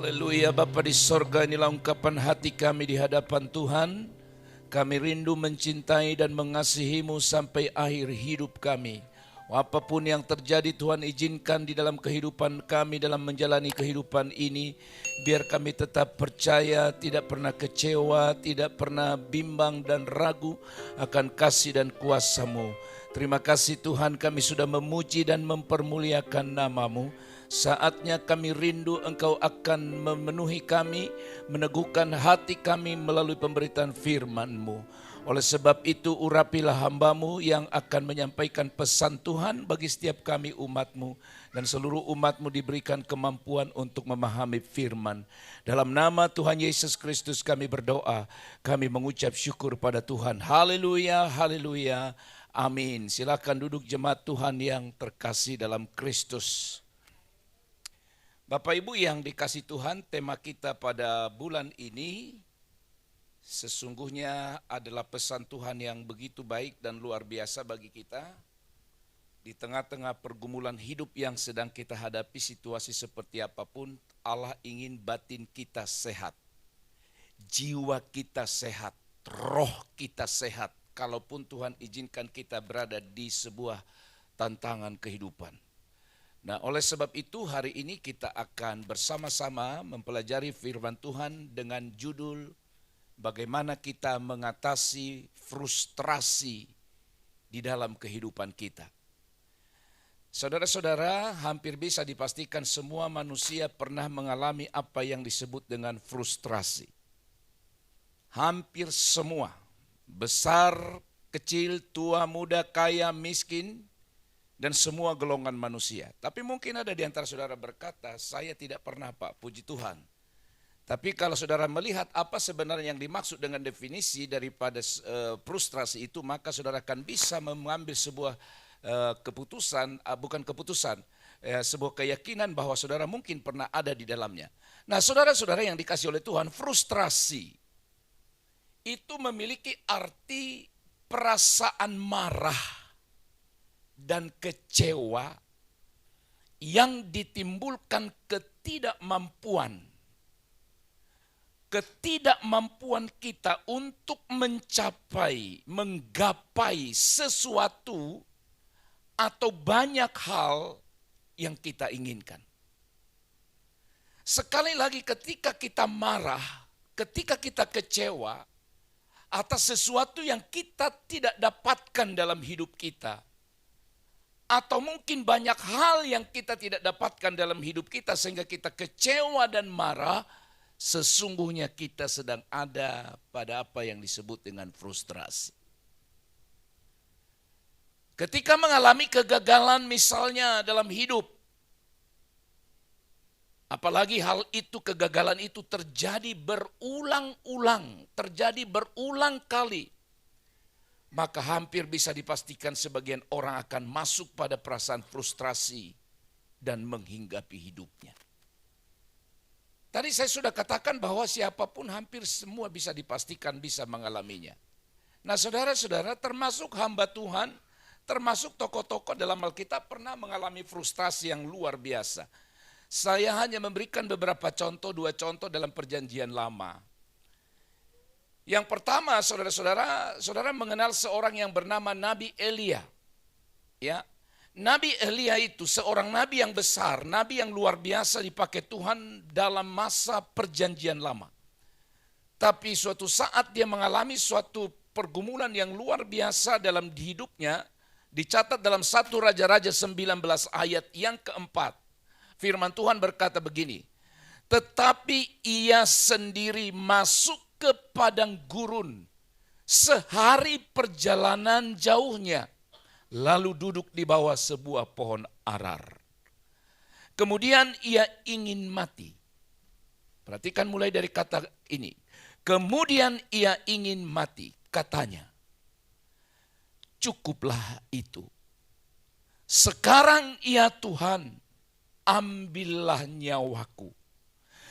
Haleluya, Bapa di sorga, inilah ungkapan hati kami di hadapan Tuhan. Kami rindu mencintai dan mengasihi-Mu sampai akhir hidup kami. Apapun yang terjadi, Tuhan izinkan di dalam kehidupan kami, dalam menjalani kehidupan ini, biar kami tetap percaya, tidak pernah kecewa, tidak pernah bimbang dan ragu akan kasih dan kuasa-Mu. Terima kasih Tuhan, kami sudah memuji dan mempermuliakan nama-Mu. Saatnya kami rindu Engkau akan memenuhi kami, meneguhkan hati kami melalui pemberitaan firman-Mu. Oleh sebab itu urapilah hamba-Mu yang akan menyampaikan pesan Tuhan bagi setiap kami umat-Mu. Dan seluruh umat-Mu diberikan kemampuan untuk memahami firman. Dalam nama Tuhan Yesus Kristus kami berdoa, kami mengucap syukur pada Tuhan. Haleluya, haleluya, amin. Silakan duduk jemaat Tuhan yang terkasih dalam Kristus. Bapak Ibu yang dikasih Tuhan, tema kita pada bulan ini sesungguhnya adalah pesan Tuhan yang begitu baik dan luar biasa bagi kita. Di tengah-tengah pergumulan hidup yang sedang kita hadapi, situasi seperti apapun, Allah ingin batin kita sehat, jiwa kita sehat, roh kita sehat. Kalaupun Tuhan izinkan kita berada di sebuah tantangan kehidupan. Nah, oleh sebab itu hari ini kita akan bersama-sama mempelajari firman Tuhan dengan judul bagaimana kita mengatasi frustrasi di dalam kehidupan kita. Saudara-saudara, hampir bisa dipastikan semua manusia pernah mengalami apa yang disebut dengan frustrasi. Hampir semua, besar, kecil, tua, muda, kaya, miskin, dan semua golongan manusia. Tapi mungkin ada di antara saudara berkata, saya tidak pernah Pak, puji Tuhan. Tapi kalau saudara melihat apa sebenarnya yang dimaksud dengan definisi daripada frustrasi itu, maka saudara akan bisa mengambil sebuah keputusan, bukan keputusan, sebuah keyakinan bahwa saudara mungkin pernah ada di dalamnya. Nah, saudara-saudara yang dikasih oleh Tuhan, frustrasi itu memiliki arti perasaan marah dan kecewa yang ditimbulkan ketidakmampuan kita untuk menggapai sesuatu atau banyak hal yang kita inginkan. Sekali lagi, ketika kita marah, ketika kita kecewa atas sesuatu yang kita tidak dapatkan dalam hidup kita, atau mungkin banyak hal yang kita tidak dapatkan dalam hidup kita sehingga kita kecewa dan marah, sesungguhnya kita sedang ada pada apa yang disebut dengan frustrasi. Ketika mengalami kegagalan misalnya dalam hidup, apalagi kegagalan itu terjadi berulang-ulang, terjadi berulang kali, maka hampir bisa dipastikan sebagian orang akan masuk pada perasaan frustrasi dan menghinggapi hidupnya. Tadi saya sudah katakan bahwa siapapun hampir semua bisa dipastikan bisa mengalaminya. Nah, saudara-saudara, termasuk hamba Tuhan, termasuk tokoh-tokoh dalam Alkitab pernah mengalami frustrasi yang luar biasa. Saya hanya memberikan beberapa contoh, 2 contoh dalam Perjanjian Lama. Yang pertama, saudara mengenal seorang yang bernama Nabi Elia. Ya, Nabi Elia itu seorang nabi yang besar, nabi yang luar biasa dipakai Tuhan dalam masa Perjanjian Lama. Tapi suatu saat dia mengalami suatu pergumulan yang luar biasa dalam hidupnya, dicatat dalam 1 Raja-Raja 19 ayat yang keempat. Firman Tuhan berkata begini, tetapi ia sendiri masuk ke padang gurun sehari perjalanan jauhnya, lalu duduk di bawah sebuah pohon arar. Kemudian ia ingin mati. Perhatikan mulai dari kata ini. Kemudian ia ingin mati, katanya, cukuplah itu. Sekarang ya Tuhan, ambillah nyawaku.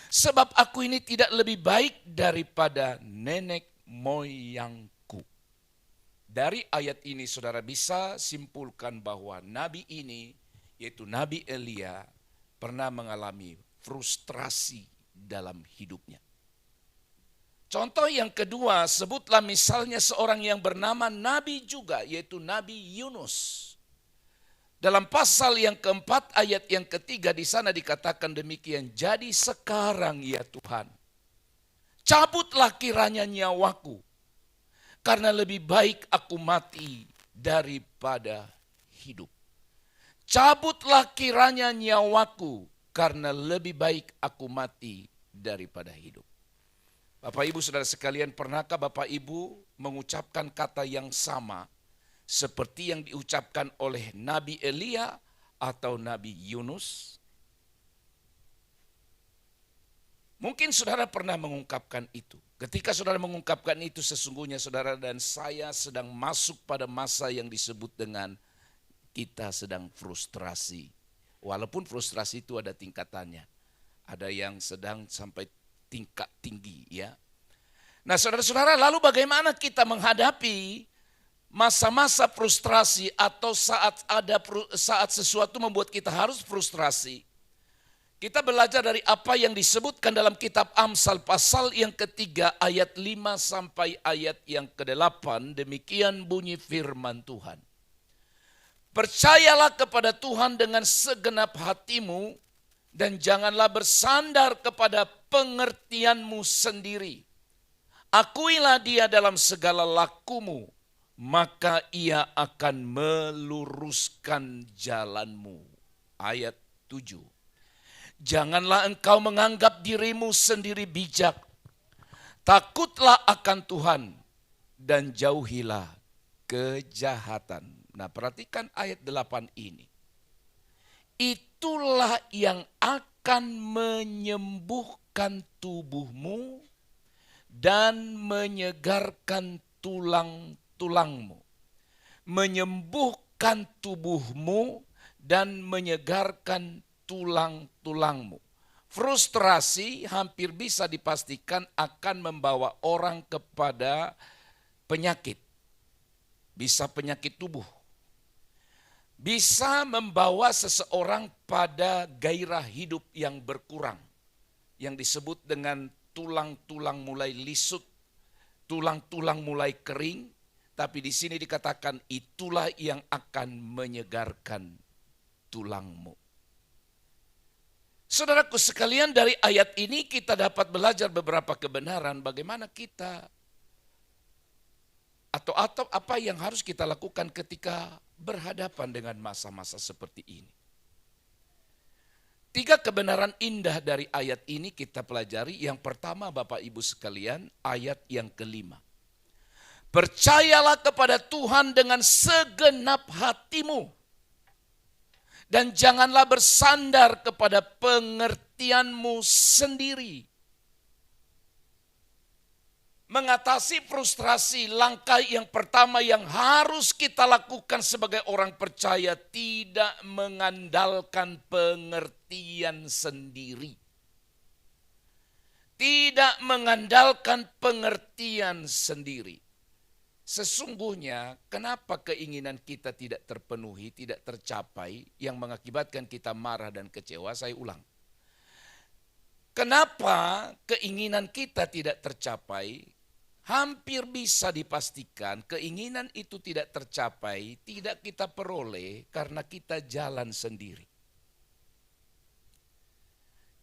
Sebab aku ini tidak lebih baik daripada nenek moyangku. Dari ayat ini saudara bisa simpulkan bahwa nabi ini, yaitu Nabi Elia, pernah mengalami frustrasi dalam hidupnya. Contoh yang kedua, sebutlah misalnya seorang yang bernama Nabi juga, yaitu Nabi Yunus. Dalam pasal yang keempat ayat yang ketiga di sana dikatakan demikian, jadi sekarang ya Tuhan, cabutlah kiranya nyawaku, karena lebih baik aku mati daripada hidup. Cabutlah kiranya nyawaku, karena lebih baik aku mati daripada hidup. Bapak Ibu Saudara sekalian, pernahkah Bapak Ibu mengucapkan kata yang sama seperti yang diucapkan oleh Nabi Elia atau Nabi Yunus? Mungkin saudara pernah mengungkapkan itu. Ketika saudara mengungkapkan itu, sesungguhnya saudara dan saya sedang masuk pada masa yang disebut dengan kita sedang frustrasi. Walaupun frustrasi itu ada tingkatannya. Ada yang sedang sampai tingkat tinggi, ya. Nah, saudara-saudara, lalu bagaimana kita menghadapi masa-masa frustrasi atau saat sesuatu membuat kita harus frustrasi? Kita belajar dari apa yang disebutkan dalam kitab Amsal pasal yang ketiga ayat 5 sampai ayat yang ke-8. Demikian bunyi firman Tuhan. Percayalah kepada Tuhan dengan segenap hatimu, dan janganlah bersandar kepada pengertianmu sendiri. Akuilah Dia dalam segala lakumu, maka Ia akan meluruskan jalanmu. Ayat 7. Janganlah engkau menganggap dirimu sendiri bijak. Takutlah akan Tuhan dan jauhilah kejahatan. Nah, perhatikan ayat 8 ini. Itulah yang akan menyembuhkan tubuhmu dan menyegarkan tulang-tulangmu. Menyembuhkan tubuhmu dan menyegarkan tulang-tulangmu. Frustrasi hampir bisa dipastikan akan membawa orang kepada penyakit. Bisa penyakit tubuh. Bisa membawa seseorang pada gairah hidup yang berkurang. Yang disebut dengan tulang-tulang mulai lisut, tulang-tulang mulai kering. Tapi di sini dikatakan itulah yang akan menyegarkan tulangmu. Saudaraku sekalian, dari ayat ini kita dapat belajar beberapa kebenaran bagaimana kita atau apa yang harus kita lakukan ketika berhadapan dengan masa-masa seperti ini. 3 kebenaran indah dari ayat ini kita pelajari. Yang pertama, Bapak Ibu sekalian, ayat yang ke-5. Percayalah kepada Tuhan dengan segenap hatimu, dan janganlah bersandar kepada pengertianmu sendiri. Mengatasi frustrasi, langkah yang pertama yang harus kita lakukan sebagai orang percaya, tidak mengandalkan pengertian sendiri. Tidak mengandalkan pengertian sendiri. Sesungguhnya kenapa keinginan kita tidak terpenuhi, tidak tercapai, yang mengakibatkan kita marah dan kecewa? Saya ulang. Kenapa keinginan kita tidak tercapai? Hampir bisa dipastikan keinginan itu tidak tercapai, tidak kita peroleh karena kita jalan sendiri.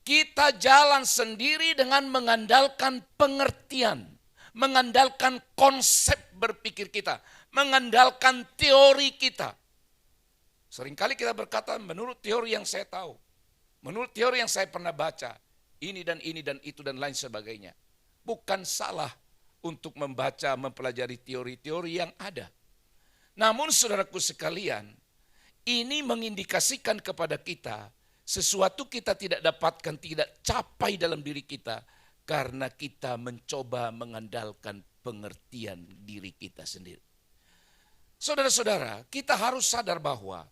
Kita jalan sendiri dengan mengandalkan pengertian, mengandalkan konsep berpikir kita, mengandalkan teori kita. Seringkali kita berkata menurut teori yang saya tahu, menurut teori yang saya pernah baca, ini dan itu dan lain sebagainya. Bukan salah untuk membaca, mempelajari teori-teori yang ada. Namun saudaraku sekalian, ini mengindikasikan kepada kita sesuatu kita tidak dapatkan, tidak capai dalam diri kita karena kita mencoba mengandalkan pengertian diri kita sendiri. Saudara-saudara, kita harus sadar bahwa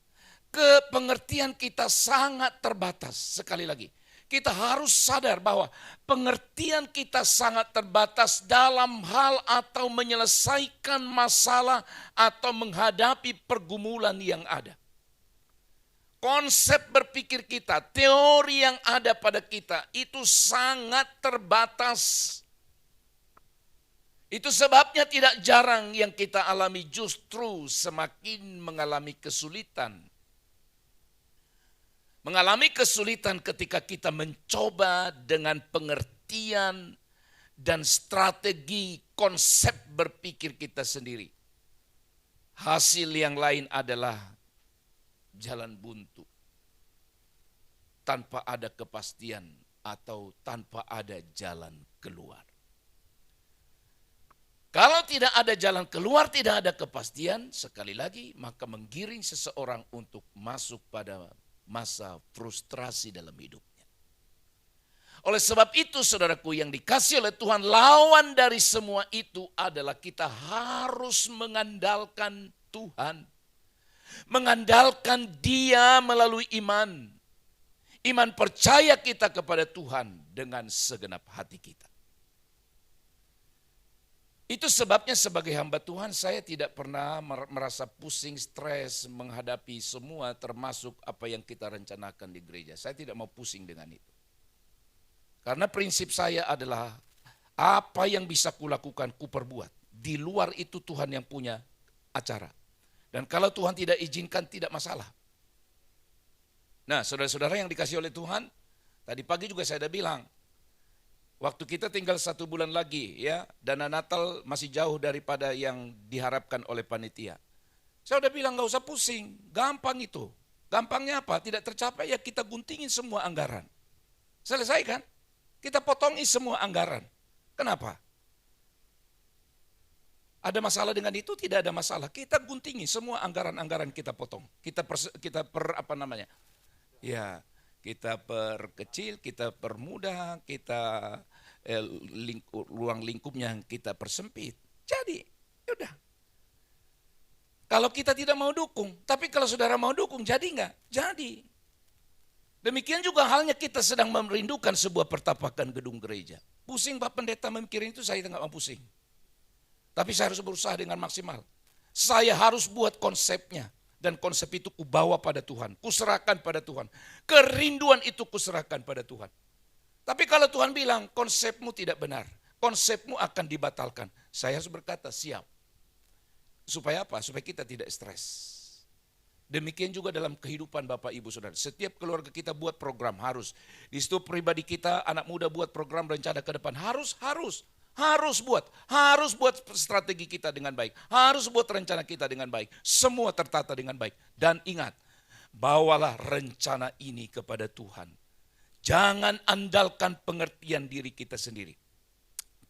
pengertian kita sangat terbatas. Sekali lagi, kita harus sadar bahwa pengertian kita sangat terbatas dalam hal atau menyelesaikan masalah atau menghadapi pergumulan yang ada. konsep berpikir kita, teori yang ada pada kita itu sangat terbatas. Itu sebabnya tidak jarang yang kita alami justru semakin mengalami kesulitan. Mengalami kesulitan ketika kita mencoba dengan pengertian dan strategi konsep berpikir kita sendiri. Hasil yang lain adalah jalan buntu. Tanpa ada kepastian atau tanpa ada jalan keluar. Kalau tidak ada jalan keluar, tidak ada kepastian, sekali lagi maka menggiring seseorang untuk masuk pada masa frustrasi dalam hidupnya. Oleh sebab itu saudaraku yang dikasih oleh Tuhan, lawan dari semua itu adalah kita harus mengandalkan Tuhan. Mengandalkan Dia melalui iman. Iman percaya kita kepada Tuhan dengan segenap hati kita. Itu sebabnya sebagai hamba Tuhan saya tidak pernah merasa pusing, stres menghadapi semua termasuk apa yang kita rencanakan di gereja. Saya tidak mau pusing dengan itu. Karena prinsip saya adalah apa yang bisa kulakukan, kuperbuat. Di luar itu Tuhan yang punya acara. Dan kalau Tuhan tidak izinkan tidak masalah. Nah saudara-saudara yang dikasih oleh Tuhan, tadi pagi juga saya sudah bilang, waktu kita tinggal 1 bulan lagi ya, dana Natal masih jauh daripada yang diharapkan oleh panitia. Saya udah bilang gak usah pusing, gampang itu. Gampangnya apa? Tidak tercapai ya kita guntingin semua anggaran. Selesai kan? Kita potongi semua anggaran. Kenapa? Ada masalah dengan itu? Tidak ada masalah. Kita guntingi semua anggaran-anggaran kita potong. Kita perkecil, kita permudah, kita ruang lingkupnya kita persempit. Jadi, yaudah. Kalau kita tidak mau dukung, tapi kalau saudara mau dukung, jadi enggak? Jadi. Demikian juga halnya kita sedang merindukan sebuah pertapakan gedung gereja. Pusing Pak Pendeta memikirin itu, saya tidak mau pusing. Tapi saya harus berusaha dengan maksimal. Saya harus buat konsepnya. Dan konsep itu kubawa pada Tuhan. Kuserahkan pada Tuhan. Kerinduan itu kuserahkan pada Tuhan. Tapi kalau Tuhan bilang konsepmu tidak benar. Konsepmu akan dibatalkan. Saya harus berkata siap. Supaya apa? Supaya kita tidak stres. Demikian juga dalam kehidupan Bapak Ibu Saudara. Setiap keluarga kita buat program harus. Di situ pribadi kita, anak muda buat program rencana ke depan. Harus buat strategi kita dengan baik. Harus buat rencana kita dengan baik. Semua tertata dengan baik. Dan ingat, bawalah rencana ini kepada Tuhan. Jangan andalkan pengertian diri kita sendiri.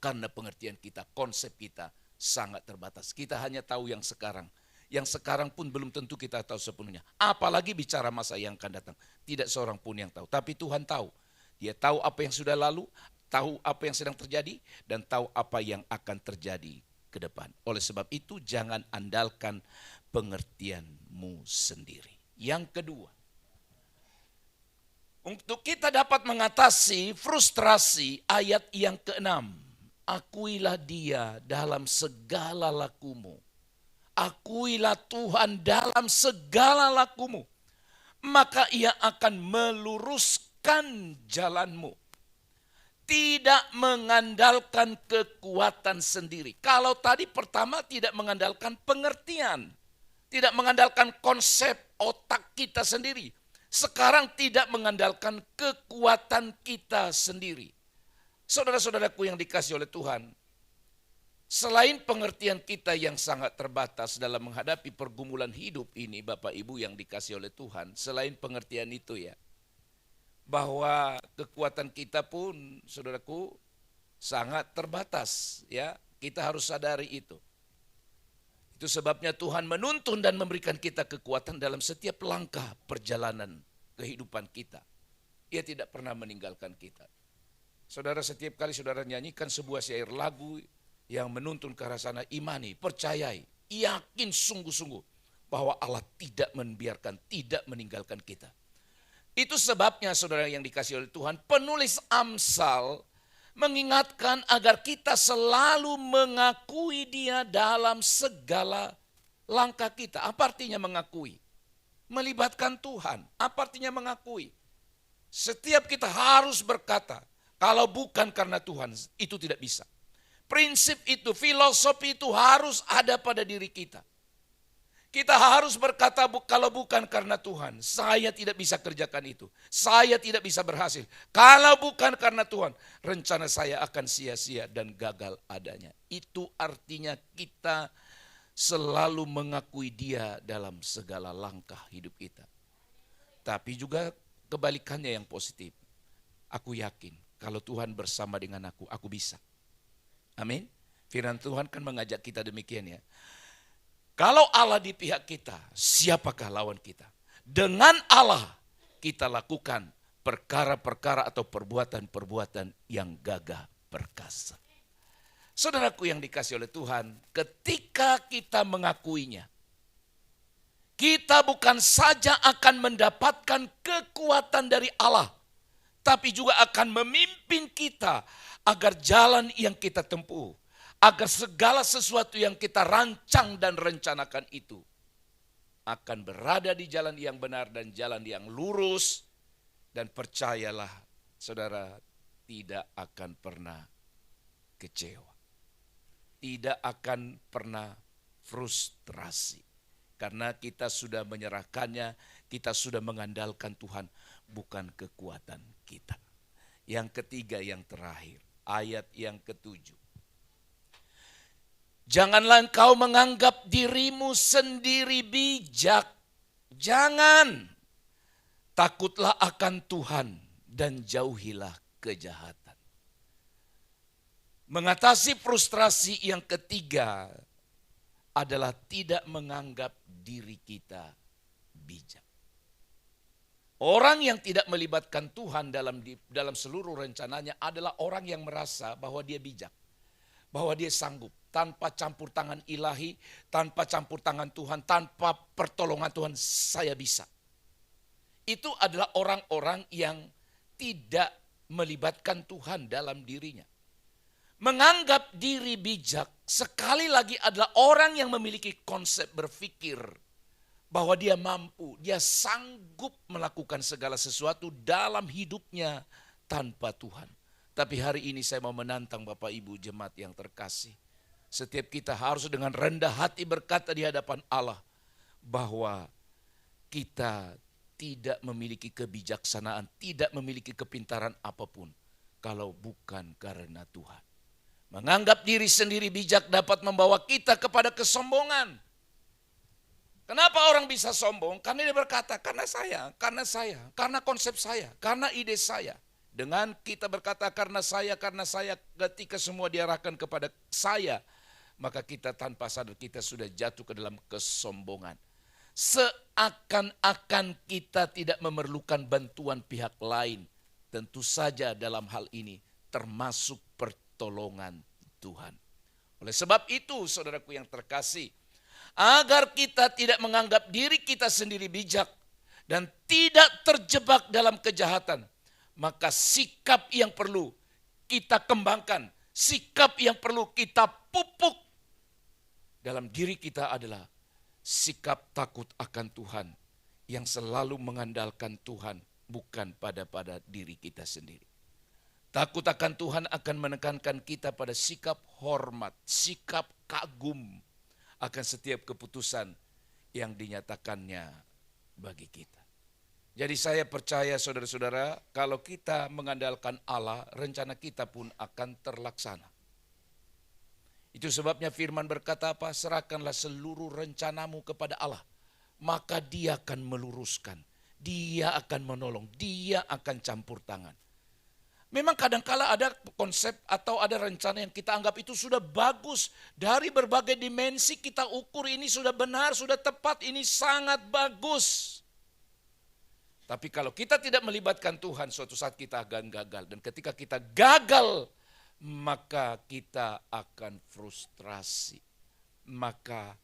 Karena pengertian kita, konsep kita sangat terbatas. Kita hanya tahu yang sekarang. Yang sekarang pun belum tentu kita tahu sepenuhnya. Apalagi bicara masa yang akan datang. Tidak seorang pun yang tahu. Tapi Tuhan tahu. Dia tahu apa yang sudah lalu, tahu apa yang sedang terjadi, dan tahu apa yang akan terjadi ke depan. Oleh sebab itu jangan andalkan pengertianmu sendiri. Yang kedua, untuk kita dapat mengatasi frustrasi, ayat yang ke-6. Akuilah Dia dalam segala lakumu. Akuilah Tuhan dalam segala lakumu. Maka Ia akan meluruskan jalanmu. Tidak mengandalkan kekuatan sendiri. Kalau tadi pertama tidak mengandalkan pengertian. Tidak mengandalkan konsep otak kita sendiri. Sekarang tidak mengandalkan kekuatan kita sendiri. Saudara-saudaraku yang dikasih oleh Tuhan. Selain pengertian kita yang sangat terbatas dalam menghadapi pergumulan hidup ini, Bapak Ibu yang dikasih oleh Tuhan, selain pengertian itu ya, bahwa kekuatan kita pun, saudaraku, sangat terbatas ya. Kita harus sadari itu. Itu sebabnya Tuhan menuntun dan memberikan kita kekuatan dalam setiap langkah perjalanan kehidupan kita. Ia tidak pernah meninggalkan kita. Saudara, setiap kali saudara nyanyikan sebuah syair lagu yang menuntun ke arah sana, imani, percayai, yakin sungguh-sungguh bahwa Allah tidak membiarkan, tidak meninggalkan kita. Itu sebabnya saudara yang dikasih oleh Tuhan, penulis Amsal mengingatkan agar kita selalu mengakui Dia dalam segala langkah kita. Apa artinya mengakui? melibatkan Tuhan. Apa artinya mengakui? Setiap kita harus berkata, kalau bukan karena Tuhan, itu tidak bisa. Prinsip itu, filosofi itu harus ada pada diri kita. Kita harus berkata, kalau bukan karena Tuhan, saya tidak bisa kerjakan itu. Saya tidak bisa berhasil. Kalau bukan karena Tuhan, rencana saya akan sia-sia dan gagal adanya. Itu artinya kita selalu mengakui Dia dalam segala langkah hidup kita. Tapi juga kebalikannya yang positif. Aku yakin kalau Tuhan bersama dengan aku bisa. Amin. Firman Tuhan kan mengajak kita demikian ya. Kalau Allah di pihak kita, siapakah lawan kita? Dengan Allah kita lakukan perkara-perkara atau perbuatan-perbuatan yang gagah perkasa. Saudaraku yang dikasih oleh Tuhan, ketika kita mengakuinya, kita bukan saja akan mendapatkan kekuatan dari Allah, tapi juga akan memimpin kita agar jalan yang kita tempuh, agar segala sesuatu yang kita rancang dan rencanakan itu akan berada di jalan yang benar dan jalan yang lurus. Dan percayalah saudara, tidak akan pernah kecewa. Tidak akan pernah frustrasi. Karena kita sudah menyerahkannya, kita sudah mengandalkan Tuhan, bukan kekuatan kita. Yang ketiga, yang terakhir, ayat yang ke-7. Janganlah engkau menganggap dirimu sendiri bijak. Jangan. Takutlah akan Tuhan dan jauhilah kejahatan. Mengatasi frustrasi yang ketiga adalah tidak menganggap diri kita bijak. Orang yang tidak melibatkan Tuhan dalam seluruh rencananya adalah orang yang merasa bahwa dia bijak. Bahwa dia sanggup. Tanpa campur tangan ilahi, tanpa campur tangan Tuhan, tanpa pertolongan Tuhan, saya bisa. Itu adalah orang-orang yang tidak melibatkan Tuhan dalam dirinya. Menganggap diri bijak sekali lagi adalah orang yang memiliki konsep berpikir bahwa dia mampu, dia sanggup melakukan segala sesuatu dalam hidupnya tanpa Tuhan. Tapi hari ini saya mau menantang Bapak Ibu jemaat yang terkasih. Setiap kita harus dengan rendah hati berkata di hadapan Allah bahwa kita tidak memiliki kebijaksanaan, tidak memiliki kepintaran apapun kalau bukan karena Tuhan. Menganggap diri sendiri bijak dapat membawa kita kepada kesombongan. Kenapa orang bisa sombong? Karena dia berkata, karena saya, karena konsep saya, karena ide saya. Dengan kita berkata karena saya, ketika semua diarahkan kepada saya, maka kita tanpa sadar kita sudah jatuh ke dalam kesombongan. Seakan-akan kita tidak memerlukan bantuan pihak lain. Tentu saja dalam hal ini termasuk pertolongan Tuhan. Oleh sebab itu saudaraku yang terkasih, agar kita tidak menganggap diri kita sendiri bijak dan tidak terjebak dalam kejahatan, maka sikap yang perlu kita kembangkan, sikap yang perlu kita pupuk dalam diri kita adalah sikap takut akan Tuhan yang selalu mengandalkan Tuhan, bukan pada diri kita sendiri. Takut akan Tuhan akan menekankan kita pada sikap hormat, sikap kagum akan setiap keputusan yang dinyatakannya bagi kita. Jadi saya percaya saudara-saudara, kalau kita mengandalkan Allah, rencana kita pun akan terlaksana. Itu sebabnya firman berkata apa? Serahkanlah seluruh rencanamu kepada Allah. Maka Dia akan meluruskan. Dia akan menolong. Dia akan campur tangan. Memang kadangkala ada konsep atau ada rencana yang kita anggap itu sudah bagus. Dari berbagai dimensi kita ukur ini sudah benar, sudah tepat, ini sangat bagus. Tapi kalau kita tidak melibatkan Tuhan, suatu saat kita akan gagal. Dan ketika kita gagal, maka kita akan frustrasi. Maka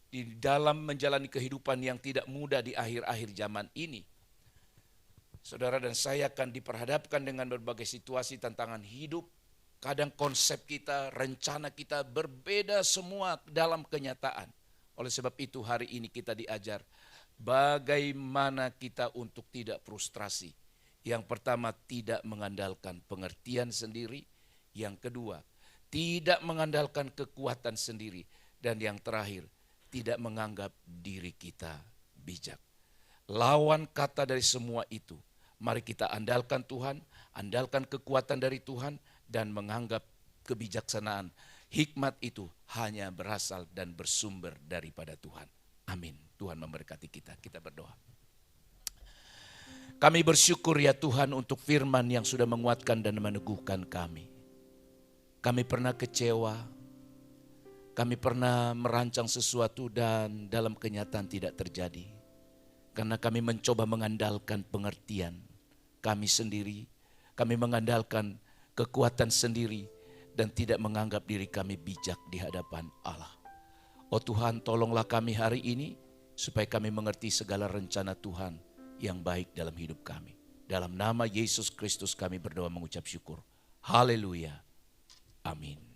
di dalam menjalani kehidupan yang tidak mudah di akhir-akhir zaman ini, saudara dan saya akan diperhadapkan dengan berbagai situasi tantangan hidup. Kadang konsep kita, rencana kita berbeda semua dalam kenyataan. Oleh sebab itu hari ini kita diajar, Bagaimana kita untuk tidak frustrasi? Yang pertama, tidak mengandalkan pengertian sendiri. Yang kedua, tidak mengandalkan kekuatan sendiri. Dan yang terakhir, tidak menganggap diri kita bijak. Lawan kata dari semua itu, mari kita andalkan Tuhan, andalkan kekuatan dari Tuhan, dan menganggap kebijaksanaan. Hikmat itu hanya berasal dan bersumber daripada Tuhan. Amin. Tuhan memberkati kita. Kita berdoa. Kami bersyukur ya Tuhan untuk firman yang sudah menguatkan dan meneguhkan kami. Kami pernah kecewa, kami pernah merancang sesuatu dan dalam kenyataan tidak terjadi. Karena kami mencoba mengandalkan pengertian kami sendiri, kami mengandalkan kekuatan sendiri dan tidak menganggap diri kami bijak di hadapan Allah. Oh Tuhan, tolonglah kami hari ini supaya kami mengerti segala rencana Tuhan yang baik dalam hidup kami. Dalam nama Yesus Kristus kami berdoa mengucap syukur. Haleluya. Amin.